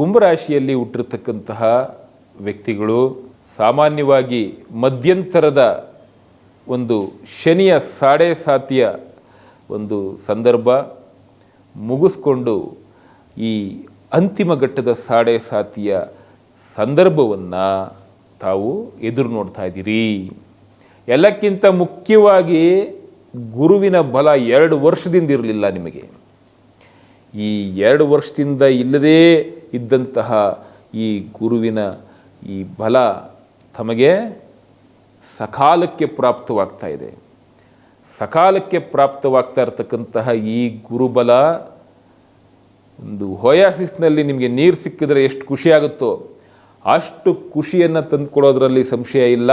ಕುಂಭರಾಶಿಯಲ್ಲಿ ಹುಟ್ಟಿರ್ತಕ್ಕಂತಹ ವ್ಯಕ್ತಿಗಳು ಸಾಮಾನ್ಯವಾಗಿ ಮಧ್ಯಂತರದ ಒಂದು ಶನಿಯ ಸಾಡೆ ಸಾತಿಯ ಒಂದು ಸಂದರ್ಭ ಮುಗಿಸ್ಕೊಂಡು ಈ ಅಂತಿಮ ಘಟ್ಟದ ಸಾಡೆ ಸಾತಿಯ ಸಂದರ್ಭವನ್ನು ತಾವು ಎದುರು ನೋಡ್ತಾ ಇದ್ದೀರಿ. ಎಲ್ಲಕ್ಕಿಂತ ಮುಖ್ಯವಾಗಿ ಗುರುವಿನ ಬಲ 2 ವರ್ಷದಿಂದ ಇರಲಿಲ್ಲ ನಿಮಗೆ. ಈ 2 ವರ್ಷದಿಂದ ಇಲ್ಲದೇ ಇದ್ದಂತಹ ಈ ಗುರುವಿನ ಈ ಬಲ ತಮಗೆ ಸಕಾಲಕ್ಕೆ ಪ್ರಾಪ್ತವಾಗ್ತಾ ಇದೆ. ಸಕಾಲಕ್ಕೆ ಪ್ರಾಪ್ತವಾಗ್ತಾ ಇರತಕ್ಕಂತಹ ಈ ಗುರುಬಲ ಒಂದು ಹೊಯಾಸಿಸ್ನಲ್ಲಿ ನಿಮಗೆ ನೀರು ಸಿಕ್ಕಿದ್ರೆ ಎಷ್ಟು ಖುಷಿಯಾಗುತ್ತೋ ಅಷ್ಟು ಖುಷಿಯನ್ನು ತಂದುಕೊಡೋದ್ರಲ್ಲಿ ಸಂಶಯ ಇಲ್ಲ.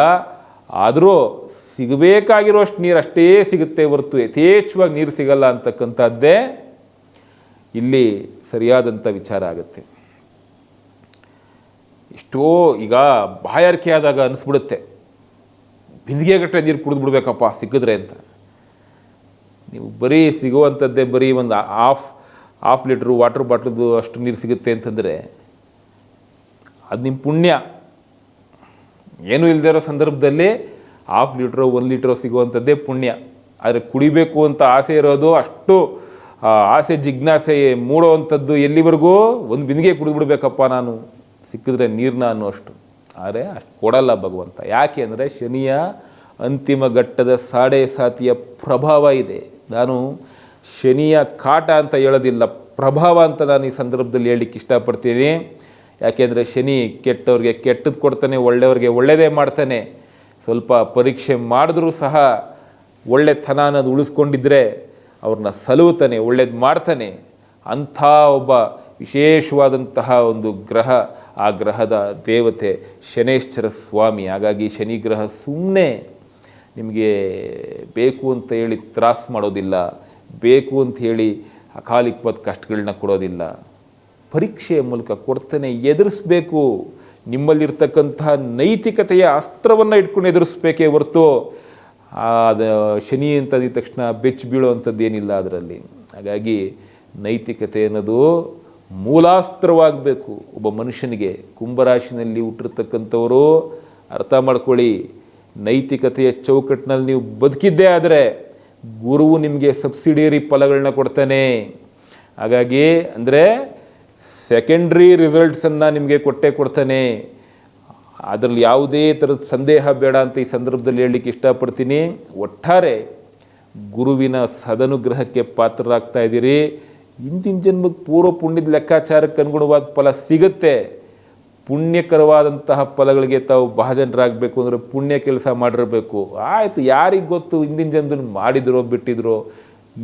ಆದರೂ ಸಿಗಬೇಕಾಗಿರೋಷ್ಟು ನೀರು ಅಷ್ಟೇ ಸಿಗುತ್ತೆ ಹೊರತು ಯಥೇಚ್ಛವಾಗಿ ನೀರು ಸಿಗಲ್ಲ ಅಂತಕ್ಕಂಥದ್ದೇ ಇಲ್ಲಿ ಸರಿಯಾದಂಥ ವಿಚಾರ ಆಗುತ್ತೆ. ಎಷ್ಟೋ ಈಗ ಬಾಯಾರಿಕೆ ಆದಾಗ ಅನಿಸ್ಬಿಡುತ್ತೆ, ಬಿಂದಿಗೆ ಗಟ್ಟಲೆ ನೀರು ಕುಡಿದು ಬಿಡ್ಬೇಕಪ್ಪ ಸಿಕ್ಕಿದ್ರೆ ಅಂತ. ನೀವು ಬರೀ ಸಿಗುವಂಥದ್ದೇ ಬರೀ ಒಂದು ಹಾಫ್ ಲೀಟ್ರು ವಾಟರ್ ಬಾಟ್ಲದು ಅಷ್ಟು ನೀರು ಸಿಗುತ್ತೆ ಅಂತಂದರೆ ಅದು ನಿಮ್ಮ ಪುಣ್ಯ. ಏನೂ ಇಲ್ಲದೆ ಇರೋ ಸಂದರ್ಭದಲ್ಲಿ 1/2 ಲೀಟ್ರೋ 1 ಲೀಟ್ರೋ ಸಿಗುವಂಥದ್ದೇ ಪುಣ್ಯ. ಆದರೆ ಕುಡಿಬೇಕು ಅಂತ ಆಸೆ ಇರೋದು, ಅಷ್ಟು ಆಸೆ ಜಿಜ್ಞಾಸೆ ಮೂಡೋವಂಥದ್ದು ಎಲ್ಲಿವರೆಗೂ ಒಂದು ಬಿಂದಿಗೆ ಕುಡಿದ್ಬಿಡ್ಬೇಕಪ್ಪ ನಾನು ಸಿಕ್ಕಿದ್ರೆ ನೀರನ್ನ ಅನ್ನೋಷ್ಟು. ಆದರೆ ಅಷ್ಟು ಕೊಡಲ್ಲ ಭಗವಂತ. ಯಾಕೆ ಅಂದರೆ ಶನಿಯ ಅಂತಿಮ ಘಟ್ಟದ ಸಾಡೆ ಸಾತಿಯ ಪ್ರಭಾವ ಇದೆ. ನಾನು ಶನಿಯ ಕಾಟ ಅಂತ ಹೇಳೋದಿಲ್ಲ, ಪ್ರಭಾವ ಅಂತ ನಾನು ಈ ಸಂದರ್ಭದಲ್ಲಿ ಹೇಳಲಿಕ್ಕೆ ಇಷ್ಟಪಡ್ತೀನಿ. ಯಾಕೆಂದರೆ ಶನಿ ಕೆಟ್ಟವ್ರಿಗೆ ಕೆಟ್ಟದ್ದು ಕೊಡ್ತಾನೆ, ಒಳ್ಳೆಯವ್ರಿಗೆ ಒಳ್ಳೆಯದೇ ಮಾಡ್ತಾನೆ. ಸ್ವಲ್ಪ ಪರೀಕ್ಷೆ ಮಾಡಿದ್ರೂ ಸಹ ಒಳ್ಳೆತನ ಅನ್ನೋದು ಉಳಿಸ್ಕೊಂಡಿದ್ರೆ ಅವ್ರನ್ನ ಸಲುವುತ್ತಾನೆ, ಒಳ್ಳೇದು ಮಾಡ್ತಾನೆ. ಅಂಥ ಒಬ್ಬ ವಿಶೇಷವಾದಂತಹ ಒಂದು ಗ್ರಹ, ಆ ಗ್ರಹದ ದೇವತೆ ಶನೇಶ್ವರ ಸ್ವಾಮಿ. ಹಾಗಾಗಿ ಶನಿ ಗ್ರಹ ಸುಮ್ಮನೆ ನಿಮಗೆ ಬೇಕು ಅಂತ ಹೇಳಿ ತ್ರಾಸು ಮಾಡೋದಿಲ್ಲ, ಬೇಕು ಅಂತ ಹೇಳಿ ಅಕಾಲಿಕವಾದ ಕಷ್ಟಗಳನ್ನ ಕೊಡೋದಿಲ್ಲ. ಪರೀಕ್ಷೆಯ ಮೂಲಕ ಕೊಡ್ತಾನೆ, ಎದುರಿಸ್ಬೇಕು. ನಿಮ್ಮಲ್ಲಿರ್ತಕ್ಕಂತಹ ನೈತಿಕತೆಯ ಅಸ್ತ್ರವನ್ನು ಇಟ್ಕೊಂಡು ಎದುರಿಸ್ಬೇಕೇ ಹೊರತು ಅದು ಶನಿ ಅಂತಂದ ತಕ್ಷಣ ಬೆಚ್ಚಿ ಬೀಳೋವಂಥದ್ದು ಏನಿಲ್ಲ ಅದರಲ್ಲಿ. ಹಾಗಾಗಿ ನೈತಿಕತೆ ಅನ್ನೋದು ಮೂಲಾಸ್ತ್ರವಾಗಬೇಕು ಒಬ್ಬ ಮನುಷ್ಯನಿಗೆ. ಕುಂಭರಾಶಿನಲ್ಲಿ ಹುಟ್ಟಿರ್ತಕ್ಕಂಥವರು ಅರ್ಥ ಮಾಡ್ಕೊಳ್ಳಿ, ನೈತಿಕತೆಯ ಚೌಕಟ್ಟಿನಲ್ಲಿ ನೀವು ಬದುಕಿದ್ದೇ ಆದರೆ ಗುರುವು ನಿಮಗೆ ಸಬ್ಸಿಡಿಯರಿ ಫಲಗಳನ್ನ ಕೊಡ್ತಾನೆ. ಹಾಗಾಗಿ ಅಂದರೆ ಸೆಕೆಂಡ್ರಿ ರಿಸಲ್ಟ್ಸನ್ನು ನಿಮಗೆ ಕೊಡ್ತಾನೆ. ಅದರಲ್ಲಿ ಯಾವುದೇ ಥರದ ಸಂದೇಹ ಬೇಡ ಅಂತ ಈ ಸಂದರ್ಭದಲ್ಲಿ ಹೇಳಲಿಕ್ಕೆ ಇಷ್ಟಪಡ್ತೀನಿ. ಒಟ್ಟಾರೆ ಗುರುವಿನ ಸದನುಗ್ರಹಕ್ಕೆ ಪಾತ್ರರಾಗ್ತಾ ಇದ್ದೀರಿ. ಹಿಂದಿನ ಜನ್ಮಕ್ಕೆ ಪೂರ್ವ ಪುಣ್ಯದ ಲೆಕ್ಕಾಚಾರಕ್ಕೆ ಅನುಗುಣವಾದ ಫಲ ಸಿಗುತ್ತೆ. ಪುಣ್ಯಕರವಾದಂತಹ ಫಲಗಳಿಗೆ ತಾವು ಭಾಜನರಾಗಬೇಕು ಅಂದರೆ ಪುಣ್ಯ ಕೆಲಸ ಮಾಡಿರಬೇಕು. ಆಯಿತು, ಯಾರಿಗೆ ಗೊತ್ತು ಹಿಂದಿನ ಜನ್ಮದಲ್ಲಿ ಮಾಡಿದ್ರೋ ಬಿಟ್ಟಿದ್ರೋ,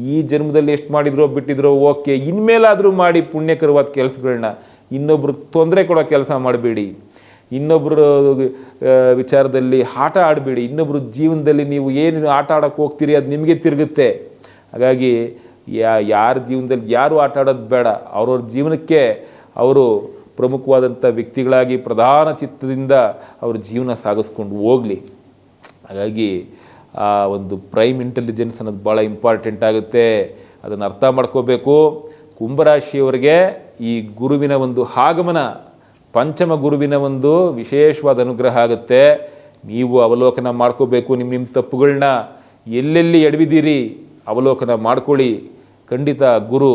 ಈ ಜನ್ಮದಲ್ಲಿ ಎಷ್ಟು ಮಾಡಿದ್ರೋ ಬಿಟ್ಟಿದ್ರೋ, ಓಕೆ, ಇನ್ಮೇಲಾದರೂ ಮಾಡಿ ಪುಣ್ಯಕರವಾದ ಕೆಲಸಗಳನ್ನ. ಇನ್ನೊಬ್ರಿಗೆ ತೊಂದರೆ ಕೊಡೋ ಕೆಲಸ ಮಾಡಬೇಡಿ, ಇನ್ನೊಬ್ಬರ ವಿಚಾರದಲ್ಲಿ ಆಟ ಆಡಬೇಡಿ. ಇನ್ನೊಬ್ಬರ ಜೀವನದಲ್ಲಿ ನೀವು ಏನು ಆಟ ಆಡೋಕ್ಕೆ ಹೋಗ್ತೀರಿ ಅದು ನಿಮಗೆ ತಿರುಗುತ್ತೆ. ಹಾಗಾಗಿ ಯಾರ ಜೀವನದಲ್ಲಿ ಯಾರು ಆಟ ಆಡೋದು ಬೇಡ. ಅವ್ರವ್ರ ಜೀವನಕ್ಕೆ ಅವರು ಪ್ರಮುಖವಾದಂಥ ವ್ಯಕ್ತಿಗಳಾಗಿ ಪ್ರಧಾನ ಚಿತ್ತದಿಂದ ಅವ್ರ ಜೀವನ ಸಾಗಿಸ್ಕೊಂಡು ಹೋಗಲಿ. ಹಾಗಾಗಿ ಆ ಒಂದು ಪ್ರೈಮ್ ಇಂಟೆಲಿಜೆನ್ಸ್ ಅನ್ನೋದು ಭಾಳ ಇಂಪಾರ್ಟೆಂಟ್ ಆಗುತ್ತೆ. ಅದನ್ನು ಅರ್ಥ ಮಾಡ್ಕೋಬೇಕು. ಕುಂಭರಾಶಿಯವರಿಗೆ ಈ ಗುರುವಿನ ಒಂದು ಆಗಮನ, ಪಂಚಮ ಗುರುವಿನ ಒಂದು ವಿಶೇಷವಾದ ಅನುಗ್ರಹ ಆಗುತ್ತೆ. ನೀವು ಅವಲೋಕನ ಮಾಡ್ಕೋಬೇಕು. ನಿಮ್ಮ ತಪ್ಪುಗಳನ್ನ ಎಲ್ಲೆಲ್ಲಿ ಎಡವಿದ್ದೀರಿ ಅವಲೋಕನ ಮಾಡ್ಕೊಳ್ಳಿ. ಖಂಡಿತ ಗುರು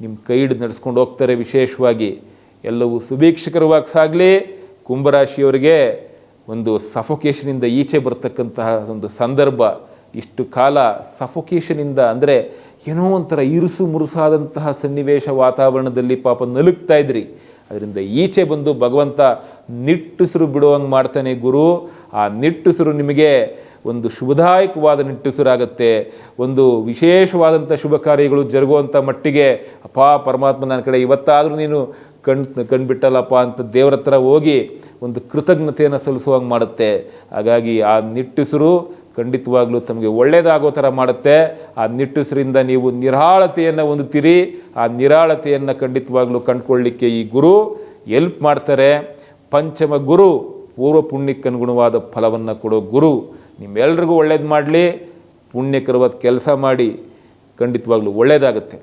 ನಿಮ್ಮ ಕೈ ಹಿಡಿದು ನಡೆಸ್ಕೊಂಡು ಹೋಗ್ತಾರೆ. ವಿಶೇಷವಾಗಿ ಎಲ್ಲವೂ ಸುಭೀಕ್ಷಕರವಾಗಿ ಸಾಗಲಿ. ಕುಂಭರಾಶಿಯವರಿಗೆ ಒಂದು ಸಫೋಕೇಷನಿಂದ ಈಚೆ ಬರ್ತಕ್ಕಂತಹ ಒಂದು ಸಂದರ್ಭ. ಇಷ್ಟು ಕಾಲ ಸಫೋಕೇಷನಿಂದ ಅಂದರೆ ಏನೋ ಒಂಥರ ಇರುಸು ಮುರುಸಾದಂತಹ ಸನ್ನಿವೇಶ ವಾತಾವರಣದಲ್ಲಿ ಪಾಪ ನಲುಗ್ತಾ ಇದ್ರಿ. ಅದರಿಂದ ಈಚೆ ಬಂದು ಭಗವಂತ ನಿಟ್ಟುಸಿರು ಬಿಡುವಂಗೆ ಮಾಡ್ತಾನೆ ಗುರು. ಆ ನಿಟ್ಟುಸಿರು ನಿಮಗೆ ಒಂದು ಶುಭದಾಯಕವಾದ ನಿಟ್ಟುಸಿರಾಗುತ್ತೆ. ಒಂದು ವಿಶೇಷವಾದಂಥ ಶುಭ ಕಾರ್ಯಗಳು ಜರುಗುವಂಥ ಮಟ್ಟಿಗೆ ಅಪ್ಪ ಪರಮಾತ್ಮ ನನ್ನ ಕಡೆ ಇವತ್ತಾದರೂ ನೀನು ಕಣ್ಬಿಟ್ಟಲ್ಲಪ್ಪ ಅಂತ ದೇವರ ಹತ್ರ ಹೋಗಿ ಒಂದು ಕೃತಜ್ಞತೆಯನ್ನು ಸಲ್ಲಿಸುವಂಗೆ ಮಾಡುತ್ತೆ. ಹಾಗಾಗಿ ಆ ನಿಟ್ಟುಸಿರು ಖಂಡಿತವಾಗ್ಲೂ ತಮಗೆ ಒಳ್ಳೆಯದಾಗೋ ಥರ ಮಾಡುತ್ತೆ. ಆ ನಿಟ್ಟುಸಿರಿಂದ ನೀವು ನಿರಾಳತೆಯನ್ನು ಹೊಂದುತ್ತೀರಿ. ಆ ನಿರಾಳತೆಯನ್ನು ಖಂಡಿತವಾಗ್ಲೂ ಕಂಡುಕೊಳ್ಳಲಿಕ್ಕೆ ಈ ಗುರು ಎಲ್ಪ್ ಮಾಡ್ತಾರೆ. ಪಂಚಮ ಗುರು ಪೂರ್ವ ಪುಣ್ಯಕ್ಕೆ ಅನುಗುಣವಾದ ಫಲವನ್ನು ಕೊಡೋ ಗುರು ನಿಮ್ಮೆಲ್ರಿಗೂ ಒಳ್ಳೇದು ಮಾಡಲಿ. ಪುಣ್ಯಕರವಾದ ಕೆಲಸ ಮಾಡಿ, ಖಂಡಿತವಾಗ್ಲೂ ಒಳ್ಳೆಯದಾಗುತ್ತೆ.